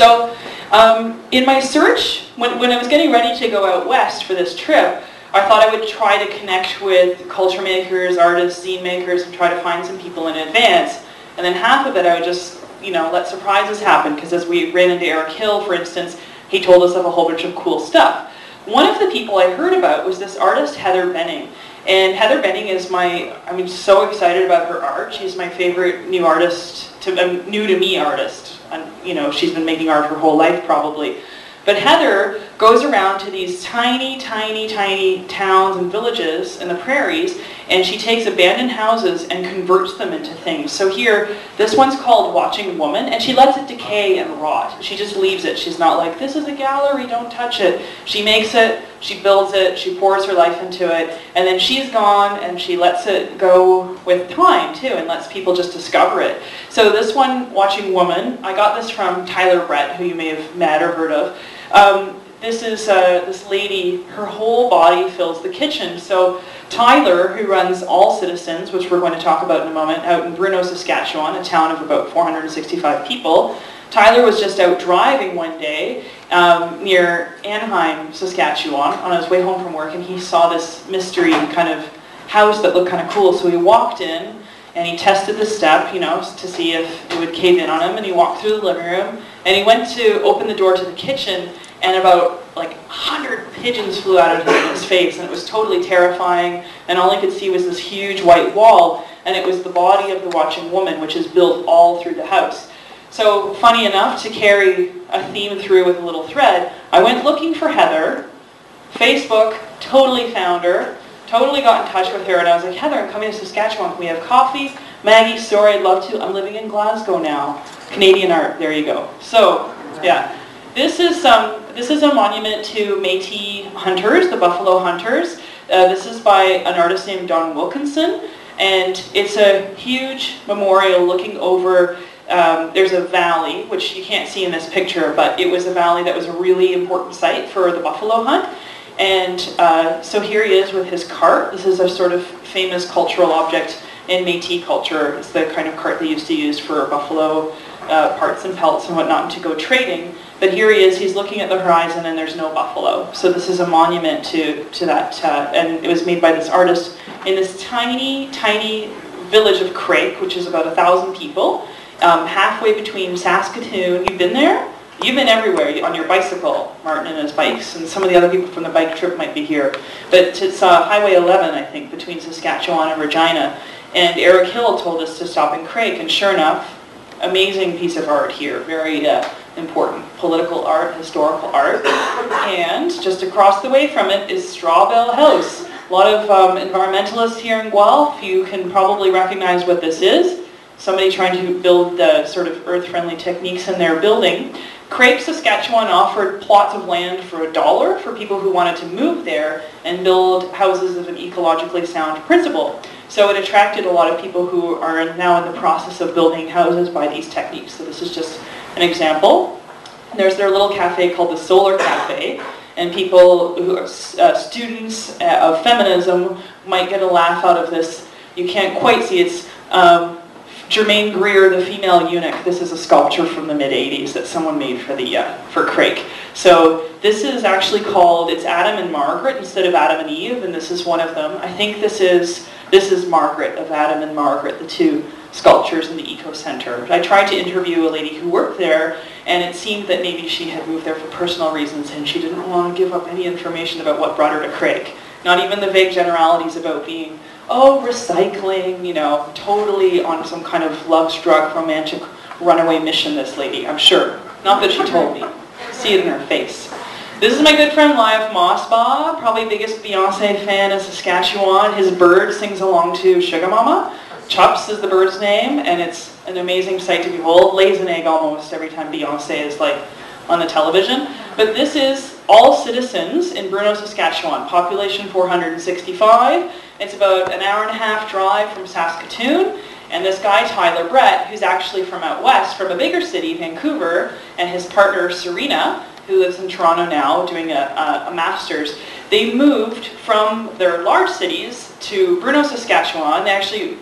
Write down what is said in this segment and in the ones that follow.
So in my search, when I was getting ready to go out west for this trip, I thought I would try to connect with culture makers, artists, zine makers, and try to find some people in advance. And then half of it I would just, let surprises happen, because as we ran into Eric Hill, for instance, he told us of a whole bunch of cool stuff. One of the people I heard about was this artist, Heather Benning. And Heather Benning is I'm so excited about her art. She's my favorite new artist, new to me artist. And, she's been making art her whole life probably. But Heather goes around to these tiny, tiny, tiny towns and villages in the prairies, and she takes abandoned houses and converts them into things. So here, this one's called Watching Woman, and she lets it decay and rot. She just leaves it. She's not like, this is a gallery, don't touch it. She makes it, she builds it, she pours her life into it, and then she's gone, and she lets it go with time, too, and lets people just discover it. So this one, Watching Woman, I got this from Tyler Brett, who you may have met or heard of. This is this lady, her whole body fills the kitchen. So Tyler, who runs All Citizens, which we're going to talk about in a moment, out in Bruno, Saskatchewan, a town of about 465 people, Tyler was just out driving one day near Anaheim, Saskatchewan, on his way home from work, and he saw this mystery kind of house that looked kind of cool. So he walked in, and he tested the step, to see if it would cave in on him, and he walked through the living room, and he went to open the door to the kitchen, and about 100 pigeons flew out of his face, and it was totally terrifying, and all he could see was this huge white wall, and it was the body of the Watching Woman, which is built all through the house. So, funny enough, to carry a theme through with a little thread, I went looking for Heather, Facebook, totally found her, totally got in touch with her, and I was like, Heather, I'm coming to Saskatchewan, can we have coffee? Maggie, sorry, I'd love to, I'm living in Glasgow now. Canadian art, there you go. So, yeah. This is a monument to Métis hunters, the buffalo hunters. This is by an artist named Don Wilkinson, and it's a huge memorial looking over, there's a valley, which you can't see in this picture, but it was a valley that was a really important site for the buffalo hunt. And so here he is with his cart. This is a sort of famous cultural object in Métis culture. It's the kind of cart they used to use for buffalo parts and pelts and whatnot to go trading. But here he is, he's looking at the horizon and there's no buffalo. So this is a monument to that, and it was made by this artist in this tiny, tiny village of Craik, which is about 1,000 people, halfway between Saskatoon. You've been there? You've been everywhere on your bicycle, Martin and his bikes, and some of the other people from the bike trip might be here. But it's Highway 11, I think, between Saskatchewan and Regina. And Eric Hill told us to stop in Craik, and sure enough, amazing piece of art here, very important political art, historical art. And just across the way from it is Strawbell House. A lot of environmentalists here in Guelph, you can probably recognize what this is. Somebody trying to build the sort of earth-friendly techniques in their building. Craik, Saskatchewan offered plots of land for $1 for people who wanted to move there and build houses of an ecologically sound principle. So it attracted a lot of people who are now in the process of building houses by these techniques. So this is just an example. There's their little cafe called the Solar Cafe, and people who are students of feminism might get a laugh out of this. You can't quite see, it's Germaine Greer, the female eunuch. This is a sculpture from the mid-'80s that someone made for Craik. So this is actually called, it's Adam and Margaret instead of Adam and Eve, and this is one of them. I think this is Margaret of Adam and Margaret, the two sculptures in the Eco Center. I tried to interview a lady who worked there, and it seemed that maybe she had moved there for personal reasons, and she didn't want to give up any information about what brought her to Craik. Not even the vague generalities about being, recycling, totally on some kind of love-struck, romantic runaway mission, this lady, I'm sure. Not that she told me. See it in her face. This is my good friend Live Mossbaugh, probably biggest Beyonce fan in Saskatchewan. His bird sings along to Sugar Mama. Chups is the bird's name, and it's an amazing sight to behold. Lays an egg almost every time Beyonce is on the television. But this is All Citizens in Bruno, Saskatchewan. Population 465. It's about an hour-and-a-half drive from Saskatoon. And this guy, Tyler Brett, who's actually from out west, from a bigger city, Vancouver, and his partner, Serena, who lives in Toronto now doing a master's. They moved from their large cities to Bruno, Saskatchewan. They actually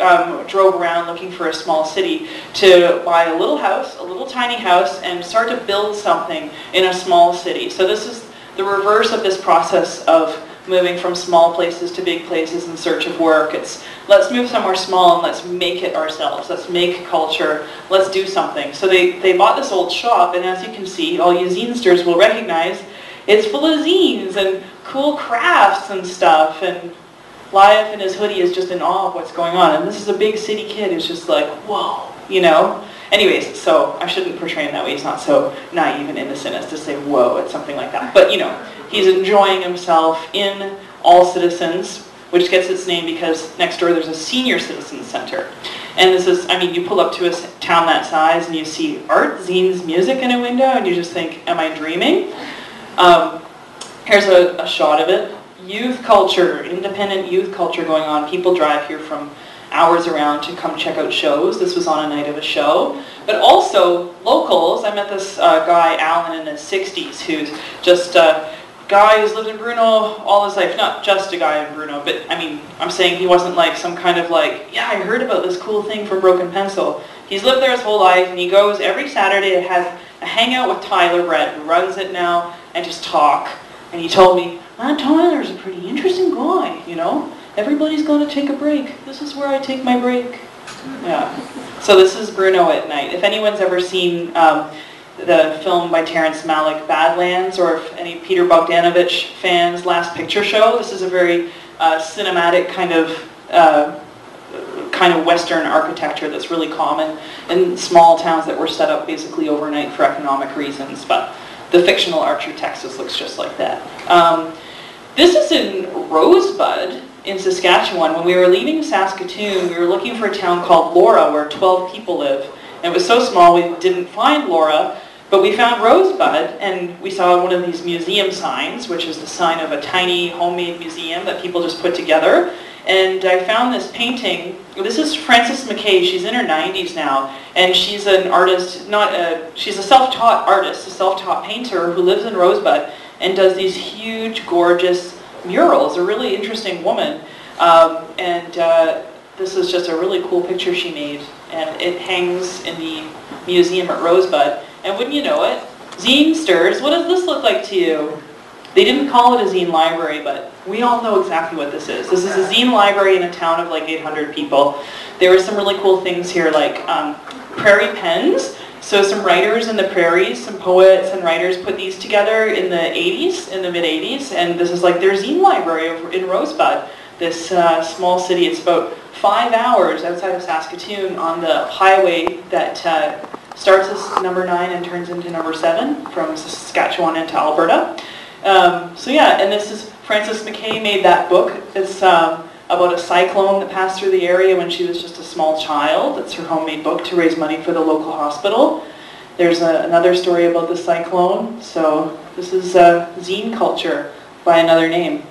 drove around looking for a small city to buy a little house, a little tiny house, and start to build something in a small city. So this is the reverse of this process of moving from small places to big places in search of work. It's let's move somewhere small and let's make it ourselves. Let's make culture. Let's do something. So they bought this old shop, and as you can see, all you zinesters will recognize, it's full of zines and cool crafts and stuff. And Liaf in his hoodie is just in awe of what's going on. And this is a big city kid who's just like, whoa, you know? Anyways, so I shouldn't portray him that way. He's not so naive and innocent as to say whoa at something like that. But, you know, he's enjoying himself in All Citizens, which gets its name because next door there's a senior citizen center. And this is, I mean, you pull up to a town that size and you see art, zines, music in a window, and you just think, am I dreaming? Here's a shot of it. Youth culture, independent youth culture going on. People drive here from hours around to come check out shows. This was on a night of a show. But also locals. I met this guy, Alan, in his 60s, who's just a guy who's lived in Bruno all his life. Not just a guy in Bruno, but I mean, I'm saying he wasn't like some kind of like, yeah, I heard about this cool thing from Broken Pencil. He's lived there his whole life, and he goes every Saturday to have a hangout with Tyler Brett, who runs it now, and just talk. And he told me, Tyler's a pretty interesting guy, you know? Everybody's going to take a break. This is where I take my break. Yeah. So this is Bruno at night. If anyone's ever seen the film by Terrence Malick, Badlands, or if any Peter Bogdanovich fans, Last Picture Show, this is a very cinematic kind of Western architecture that's really common in small towns that were set up basically overnight for economic reasons. But the fictional Archer, Texas looks just like that. This is in Rosebud in Saskatchewan. When we were leaving Saskatoon, we were looking for a town called Laura where 12 people live. And it was so small we didn't find Laura, but we found Rosebud, and we saw one of these museum signs, which is the sign of a tiny homemade museum that people just put together. And I found this painting. This is Frances McKay. She's in her 90s now, and she's an artist, she's a self-taught artist, a self-taught painter who lives in Rosebud and does these huge, gorgeous murals. A really interesting woman. This is just a really cool picture she made, and it hangs in the museum at Rosebud. And wouldn't you know it, zinesters, what does this look like to you? They didn't call it a zine library, but we all know exactly what this is. This is a zine library in a town of like 800 people. There were some really cool things here, like prairie pens. So some writers in the prairies, some poets and writers put these together in the 80s, in the mid-80s, and this is like their zine library in Rosebud, this small city. It's about 5 hours outside of Saskatoon on the highway that starts as number 9 and turns into number 7 from Saskatchewan into Alberta. So yeah, and this is, Frances McKay made that book. It's about a cyclone that passed through the area when she was just a small child. It's her homemade book to raise money for the local hospital. There's another story about the cyclone. So this is zine culture by another name.